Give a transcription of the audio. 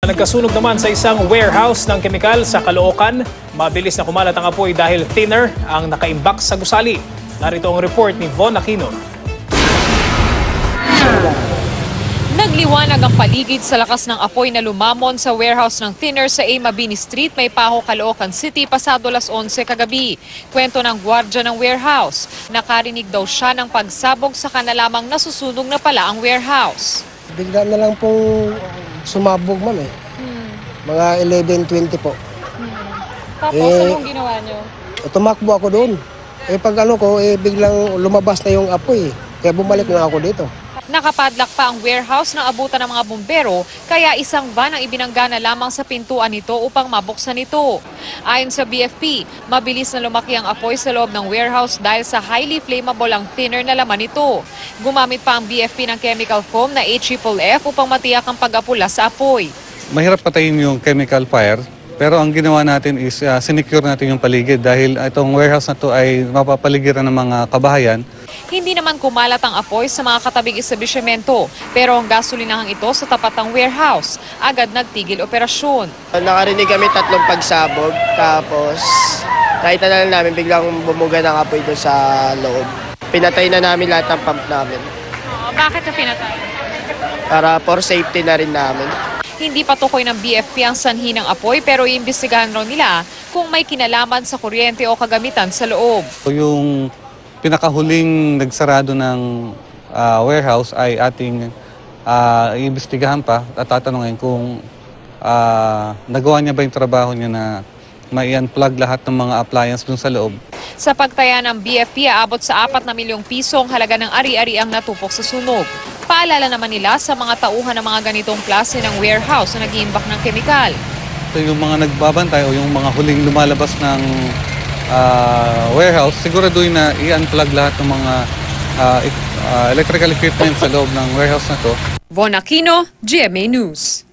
Nagkasunog naman sa isang warehouse ng kemikal sa Caloocan. Mabilis na kumalat ang apoy dahil thinner ang nakaimbak sa gusali. Narito ang report ni Von Aquino. Nagliwanag ang paligid sa lakas ng apoy na lumamon sa warehouse ng thinner sa A. Mabini Street, May Paho, Caloocan City, pasado alas 11 kagabi. Kwento ng gwardiya ng warehouse, nakarinig daw siya ng pagsabog sa kanalamang nasusunog na pala ang warehouse. Bigla na lang pong sumabog, ma'am eh. Mga 11:20 po. Tapos anong ginawa niyo? Tumakbo ako doon. Pag biglang lumabas na yung apoy. Kaya bumalik na ako dito. Nakapadlock pa ang warehouse ng abutan ng mga bumbero, kaya isang van ang ibinangga na lamang sa pintuan nito upang mabuksan ito. Ayon sa BFP, mabilis na lumaki ang apoy sa loob ng warehouse dahil sa highly flammable ang thinner na laman nito. Gumamit pa ang BFP ng chemical foam na HFF upang matiyak ang pag-apula sa apoy. Mahirap patayin yung chemical fire, pero ang ginawa natin is sinecure natin yung paligid dahil itong warehouse na to ay mapapaligiran ng mga kabahayan. Hindi naman kumalat ang apoy sa mga katabing establishmento, pero ang gasolinahang ito sa tapat ng warehouse agad nagtigil operasyon. Nakarinig kami 3 pagsabog, tapos kahit na lang namin biglang bumuga ng apoy doon sa loob. Pinatay na namin lahat ng pump namin. Bakit na pinatay? Para for safety na rin namin. Hindi patukoy ng BFP ang sanhi ng apoy, pero iimbestigahan raw nila kung may kinalaman sa kuryente o kagamitan sa loob. Yung pinakahuling nagsarado ng warehouse ay ating iimbestigahan pa at tatanungin kung nagawa niya ba yung trabaho niya na mai-unplug lahat ng mga appliance dun sa loob. Sa pagtaya ng BFP, aabot sa 4 na milyong piso ang halaga ng ari-ari ang natupok sa sunog. Paalala naman nila sa mga tauhan ng mga ganitong klase ng warehouse na nag-iimbak ng kemikal. So yung mga nagbabantay o yung mga huling lumalabas ng warehouse, siguraduhin na i-unplug lahat ng mga electrical equipment sa loob ng warehouse na to. Von Aquino, GMA News.